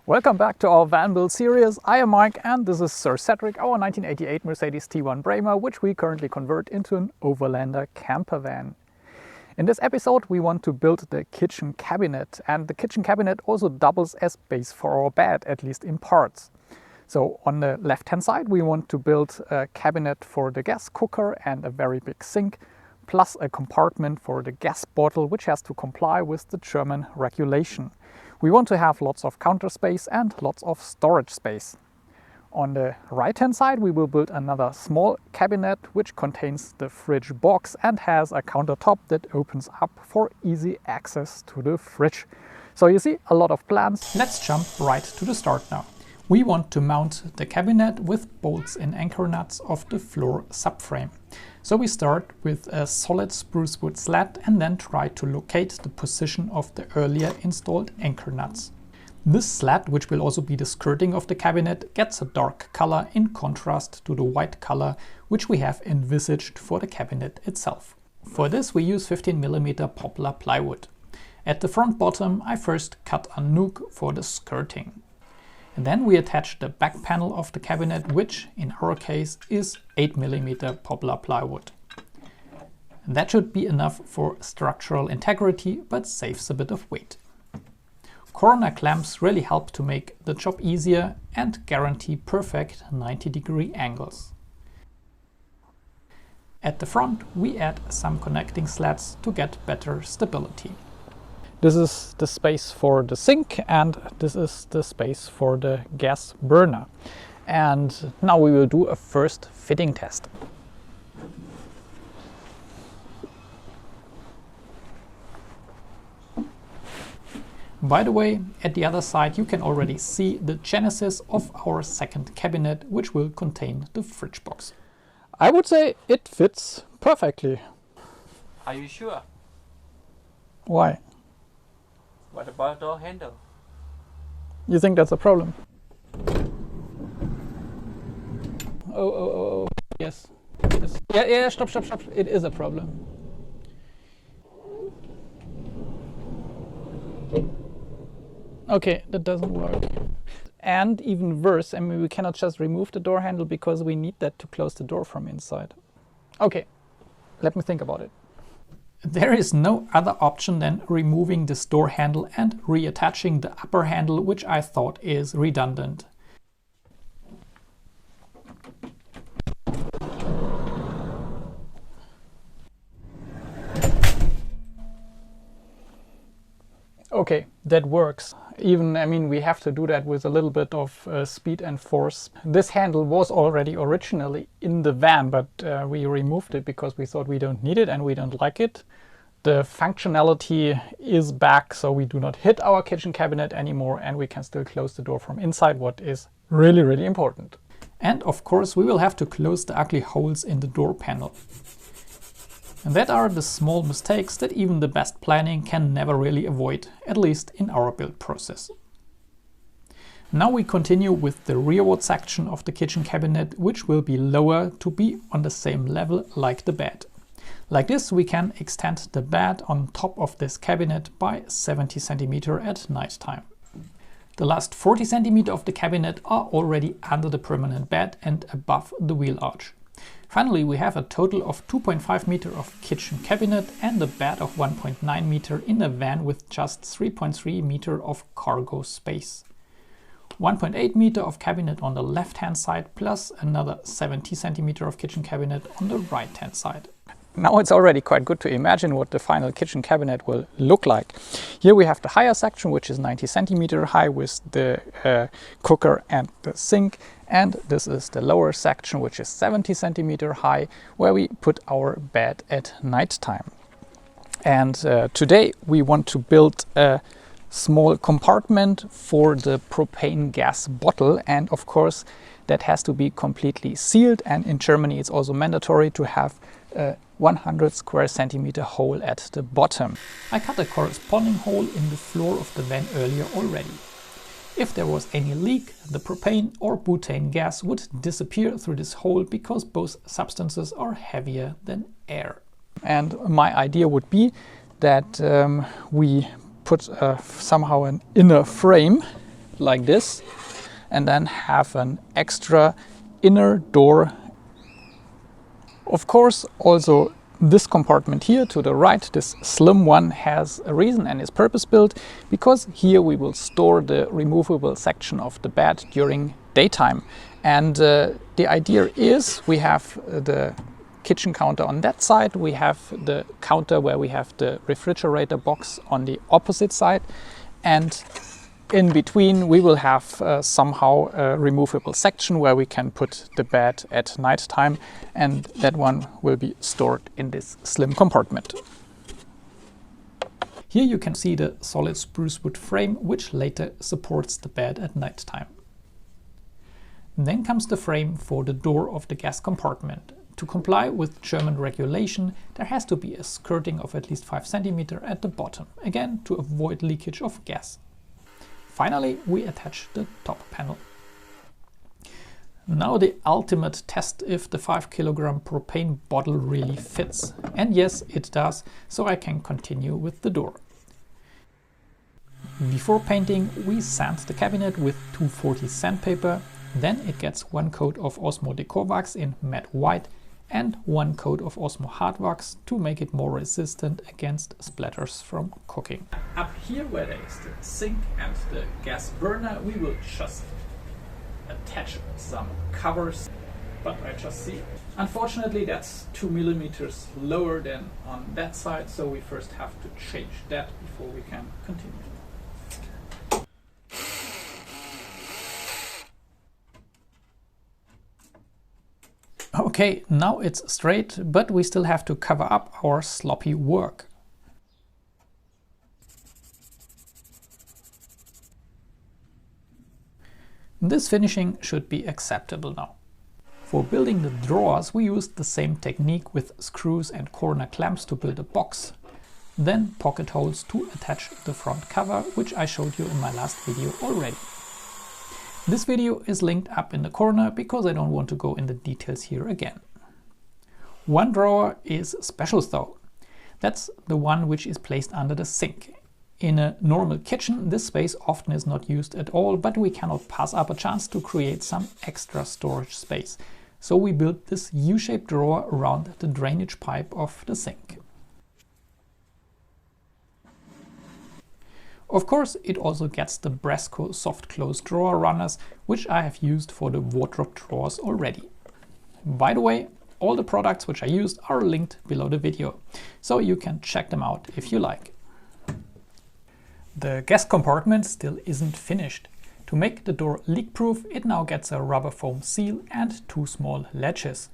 Welcome back to our van build series. I am Mike and this is Sir Cedric, our 1988 Mercedes T1 Bremer, which we currently convert into an overlander camper van. In this episode we want to build the kitchen cabinet, and the kitchen cabinet also doubles as base for our bed, at least in parts. So on the left hand side we want to build a cabinet for the gas cooker and a very big sink, plus a compartment for the gas bottle, which has to comply with the German regulation. We want to have lots of counter space and lots of storage space. On the right hand side we will build another small cabinet which contains the fridge box and has a countertop that opens up for easy access to the fridge. So you see, a lot of plans. Let's jump right to the start now. We want to mount the cabinet with bolts and anchor nuts of the floor subframe. So we start with a solid spruce wood slat and then try to locate the position of the earlier installed anchor nuts. This slat, which will also be the skirting of the cabinet, gets a dark color in contrast to the white color which we have envisaged for the cabinet itself. For this we use 15mm poplar plywood. At the front bottom I first cut a nook for the skirting. And then we attach the back panel of the cabinet, which in our case is 8mm poplar plywood. And that should be enough for structural integrity, but saves a bit of weight. Corner clamps really help to make the job easier and guarantee perfect 90-degree angles. At the front we add some connecting slats to get better stability. This is the space for the sink and this is the space for the gas burner. And now we will do a first fitting test. By the way, at the other side you can already see the genesis of our second cabinet, which will contain the fridge box. I would say it fits perfectly. Are you sure? Why? What about door handle? You think that's a problem? Oh, yes. Yeah, stop. It is a problem. Okay, that doesn't work. And even worse, I mean, we cannot just remove the door handle because we need that to close the door from inside. Okay, let me think about it. There is no other option than removing this door handle and reattaching the upper handle, which I thought is redundant. Okay, that works. Even, I mean, we have to do that with a little bit of speed and force. This handle was already originally in the van, but we removed it because we thought we don't need it and we don't like it. The functionality is back, so we do not hit our kitchen cabinet anymore and we can still close the door from inside, what is really, really important. And of course we will have to close the ugly holes in the door panel. And that are the small mistakes that even the best planning can never really avoid, at least in our build process. Now we continue with the rearward section of the kitchen cabinet, which will be lower to be on the same level like the bed. Like this we can extend the bed on top of this cabinet by 70 cm at night time. The last 40 cm of the cabinet are already under the permanent bed and above the wheel arch. Finally we have a total of 2.5 meter of kitchen cabinet and a bed of 1.9 meter in a van with just 3.3 meter of cargo space. 1.8 meter of cabinet on the left hand side plus another 70 cm of kitchen cabinet on the right hand side. Now it's already quite good to imagine what the final kitchen cabinet will look like. Here we have the higher section, which is 90 cm high with the cooker and the sink. And this is the lower section, which is 70 cm high, where we put our bed at night time. And today we want to build a small compartment for the propane gas bottle. And of course, that has to be completely sealed. And in Germany, it's also mandatory to have a 100 square centimeter hole at the bottom. I cut a corresponding hole in the floor of the van earlier already. If there was any leak, the propane or butane gas would disappear through this hole because both substances are heavier than air. And my idea would be that we put somehow an inner frame like this, and then have an extra inner door. Of course, also this compartment here to the right, this slim one, has a reason and is purpose-built, because here we will store the removable section of the bed during daytime. And the idea is we have the kitchen counter on that side, we have the counter where we have the refrigerator box on the opposite side, and in between we will have somehow a removable section where we can put the bed at night time, and that one will be stored in this slim compartment. Here you can see the solid spruce wood frame, which later supports the bed at night time. Then comes the frame for the door of the gas compartment. To comply with German regulation, there has to be a skirting of at least 5 cm at the bottom, again to avoid leakage of gas. Finally, we attach the top panel. Now the ultimate test if the 5 kg propane bottle really fits. And yes, it does, so I can continue with the door. Before painting, we sand the cabinet with 240 sandpaper, then it gets 1 coat of Osmo Decor Wax in matte white and 1 coat of Osmo Hard Wax to make it more resistant against splatters from cooking. Up here where there is the sink and the gas burner, we will just attach some covers, but I just see. Unfortunately, that's 2 mm lower than on that side, so we first have to change that before we can continue. Okay, now it's straight, but we still have to cover up our sloppy work. This finishing should be acceptable now. For building the drawers, we used the same technique with screws and corner clamps to build a box, then pocket holes to attach the front cover, which I showed you in my last video already. This video is linked up in the corner because I don't want to go in the details here again. One drawer is special though. That's the one which is placed under the sink. In a normal kitchen, this space often is not used at all, but we cannot pass up a chance to create some extra storage space. So we built this U-shaped drawer around the drainage pipe of the sink. Of course, it also gets the Bresko soft close drawer runners, which I have used for the wardrobe drawers already. By the way, all the products which I used are linked below the video, so you can check them out if you like. The gas compartment still isn't finished. To make the door leak-proof, it now gets a rubber foam seal and 2 small latches.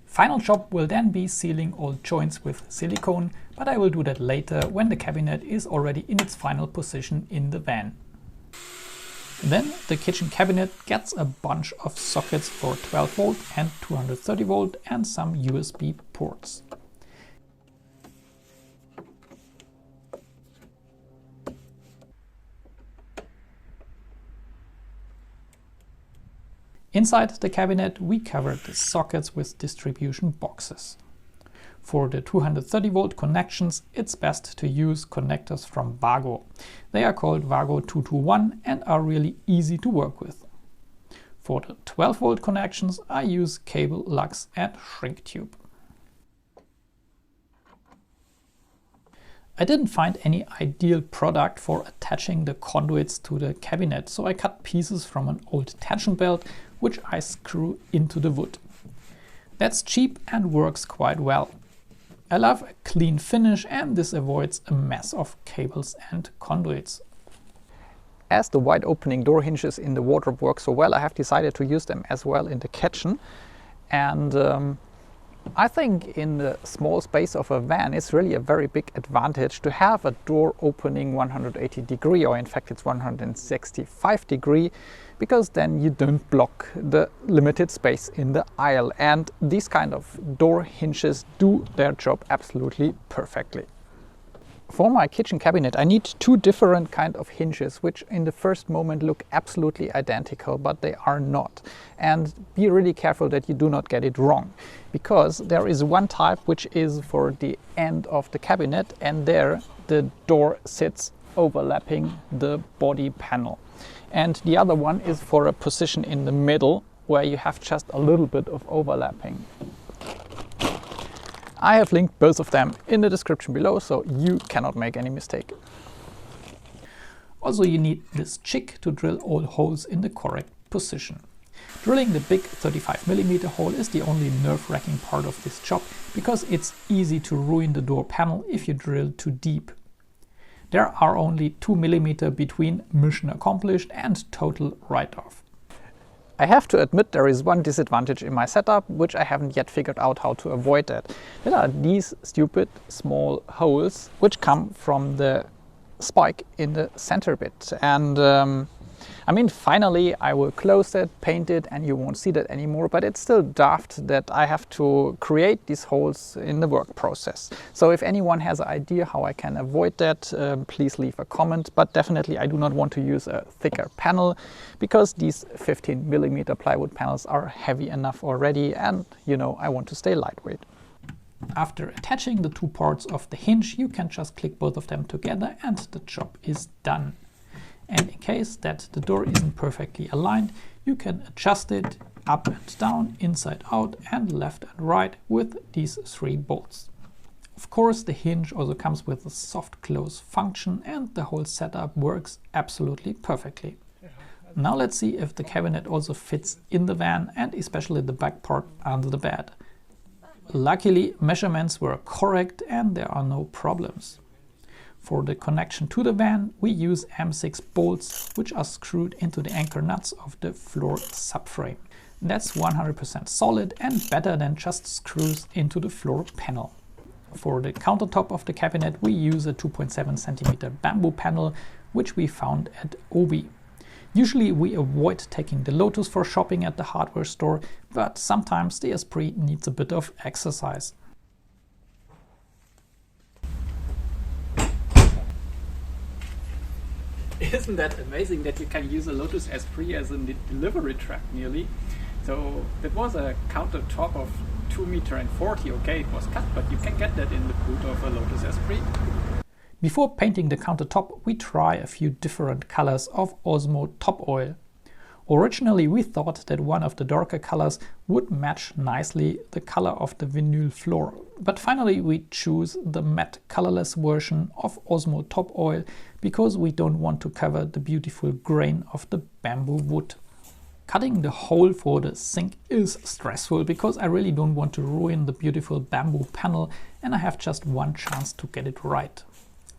Final job will then be sealing all joints with silicone, but I will do that later when the cabinet is already in its final position in the van. Then the kitchen cabinet gets a bunch of sockets for 12 volt and 230 volt and some USB ports. Inside the cabinet we covered the sockets with distribution boxes. For the 230 volt connections, it's best to use connectors from Vago. They are called Vago 221 and are really easy to work with. For the 12 volt connections, I use cable lugs and shrink tube. I didn't find any ideal product for attaching the conduits to the cabinet, so I cut pieces from an old tension belt, which I screw into the wood. That's cheap and works quite well. I love a clean finish, and this avoids a mess of cables and conduits. As the wide opening door hinges in the wardrobe work so well, I have decided to use them as well in the kitchen. And I think in the small space of a van, it's really a very big advantage to have a door opening 180 degree, or in fact it's 165 degree, because then you don't block the limited space in the aisle. And these kind of door hinges do their job absolutely perfectly. For my kitchen cabinet, I need 2 different kind of hinges, which in the first moment look absolutely identical, but they are not. And be really careful that you do not get it wrong, because there is one type which is for the end of the cabinet, and there the door sits overlapping the body panel. and the other one is for a position in the middle where you have just a little bit of overlapping. I have linked both of them in the description below, so you cannot make any mistake. Also, you need this jig to drill all holes in the correct position. Drilling the big 35mm hole is the only nerve-wracking part of this job, because it's easy to ruin the door panel if you drill too deep. There are only 2mm between mission accomplished and total write-off. I have to admit there is one disadvantage in my setup, which I haven't yet figured out how to avoid that. There are these stupid small holes which come from the spike in the center bit, and I mean, finally I will close it, paint it, and you won't see that anymore, but it's still daft that I have to create these holes in the work process. So if anyone has an idea how I can avoid that, please leave a comment, but definitely I do not want to use a thicker panel, because these 15mm plywood panels are heavy enough already, and you know, I want to stay lightweight. After attaching the two parts of the hinge, you can just click both of them together and the job is done. And in case that the door isn't perfectly aligned, you can adjust it up and down, inside out, and left and right with these 3 bolts. Of course, the hinge also comes with a soft close function, and the whole setup works absolutely perfectly. Now let's see if the cabinet also fits in the van, and especially the back part under the bed. Luckily, measurements were correct and there are no problems. For the connection to the van, we use M6 bolts, which are screwed into the anchor nuts of the floor subframe. That's 100% solid and better than just screws into the floor panel. For the countertop of the cabinet, we use a 2.7cm bamboo panel, which we found at Obi. Usually we avoid taking the Lotus for shopping at the hardware store, but sometimes the Esprit needs a bit of exercise. Isn't that amazing that you can use a Lotus Esprit as a delivery truck nearly? So that was a countertop of 2.40 meters. Okay, it was cut, but you can get that in the boot of a Lotus Esprit. Before painting the countertop, we try a few different colors of Osmo top oil. Originally we thought that one of the darker colors would match nicely the color of the vinyl floor, but finally we choose the matte colorless version of Osmo top oil because we don't want to cover the beautiful grain of the bamboo wood. Cutting the hole for the sink is stressful because I really don't want to ruin the beautiful bamboo panel and I have just one chance to get it right.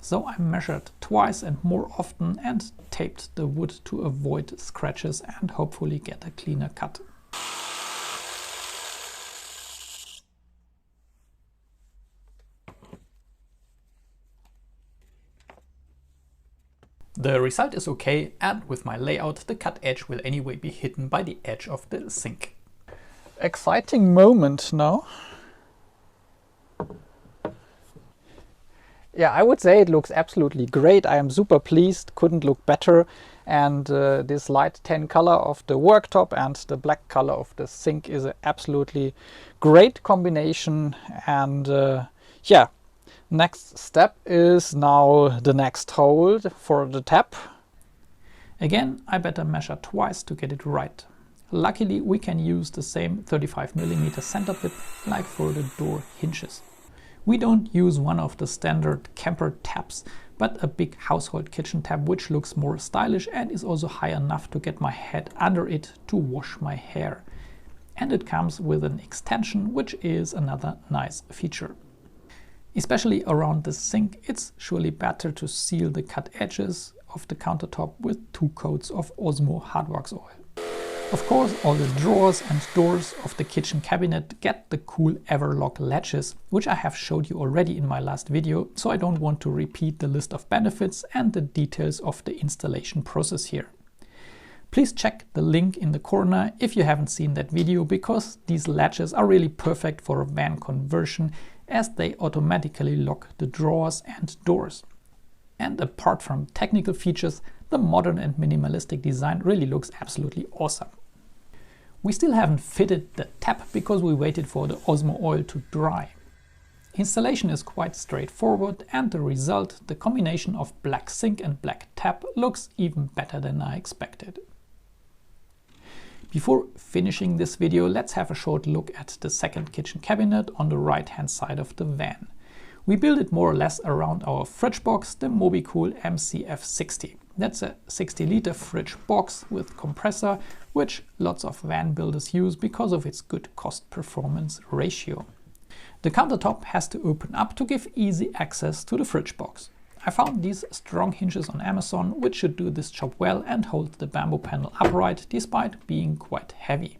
So I measured twice and more often and taped the wood to avoid scratches and hopefully get a cleaner cut. The result is okay, and with my layout the cut edge will anyway be hidden by the edge of the sink. Exciting moment now. Yeah, I would say it looks absolutely great. I am super pleased, couldn't look better. And this light tan color of the worktop and the black color of the sink is an absolutely great combination. And yeah, next step is now the next hole for the tap. Again, I better measure twice to get it right. Luckily, we can use the same 35mm center bit like for the door hinges. We don't use one of the standard camper taps, but a big household kitchen tap which looks more stylish and is also high enough to get my head under it to wash my hair. And it comes with an extension, which is another nice feature. Especially around the sink, it's surely better to seal the cut edges of the countertop with 2 coats of Osmo Hardwax oil. Of course, all the drawers and doors of the kitchen cabinet get the cool Everlock latches, which I have showed you already in my last video, so I don't want to repeat the list of benefits and the details of the installation process here. Please check the link in the corner if you haven't seen that video, because these latches are really perfect for a van conversion as they automatically lock the drawers and doors. And apart from technical features, the modern and minimalistic design really looks absolutely awesome. We still haven't fitted the tap because we waited for the Osmo oil to dry. Installation is quite straightforward, and the result, the combination of black sink and black tap, looks even better than I expected. Before finishing this video, let's have a short look at the second kitchen cabinet on the right hand side of the van. We built it more or less around our fridge box, the Mobicool MCF60. That's a 60-liter fridge box with compressor, which lots of van builders use because of its good cost-performance ratio. The countertop has to open up to give easy access to the fridge box. I found these strong hinges on Amazon, which should do this job well and hold the bamboo panel upright despite being quite heavy.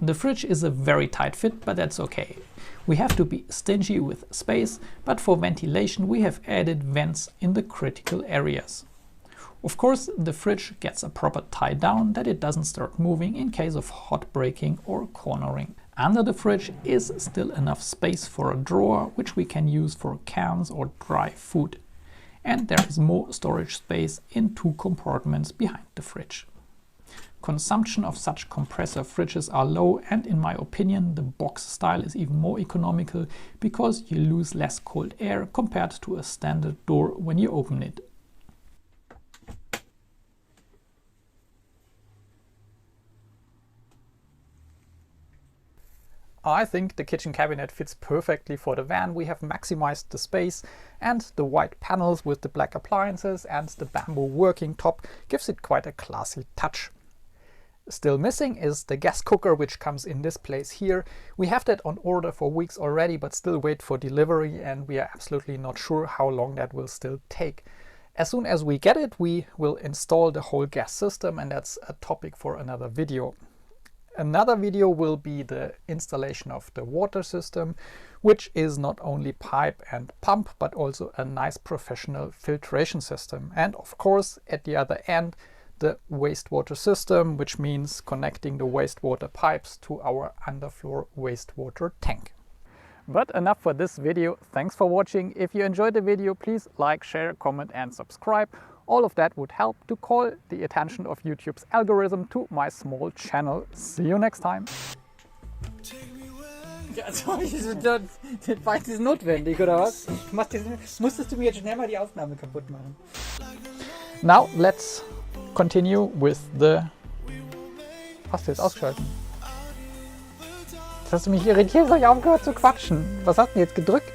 The fridge is a very tight fit, but that's okay. We have to be stingy with space, but for ventilation we have added vents in the critical areas. Of course, the fridge gets a proper tie down that it doesn't start moving in case of hot breaking or cornering. Under the fridge is still enough space for a drawer, which we can use for cans or dry food. And there is more storage space in 2 compartments behind the fridge. Consumption of such compressor fridges are low, and in my opinion the box style is even more economical because you lose less cold air compared to a standard door when you open it. I think the kitchen cabinet fits perfectly for the van. We have maximized the space, and the white panels with the black appliances and the bamboo working top gives it quite a classy touch. Still missing is the gas cooker, which comes in this place here. We have that on order for weeks already, but still wait for delivery, and we are absolutely not sure how long that will still take. As soon as we get it, we will install the whole gas system, and that's a topic for another video. Another video will be the installation of the water system, which is not only pipe and pump, but also a nice professional filtration system. And of course, at the other end, the wastewater system, which means connecting the wastewater pipes to our underfloor wastewater tank. But enough for this video. Thanks for watching. If you enjoyed the video, please like, share, comment and subscribe. All of that would help to call the attention of YouTube's algorithm to my small channel. See you next time. Ja, das war jetzt notwendig, oder was? Musstest du mir jetzt schnell mal die Aufnahme kaputt machen? Now let's continue with the... Hast du jetzt ausgeschaltet? Jetzt hast du mich irritiert, habe ich aufgehört zu quatschen. Was hast du denn jetzt gedrückt?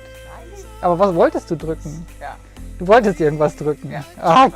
Aber was wolltest du drücken? Ja. Du wolltest irgendwas drücken. Ja. Ah,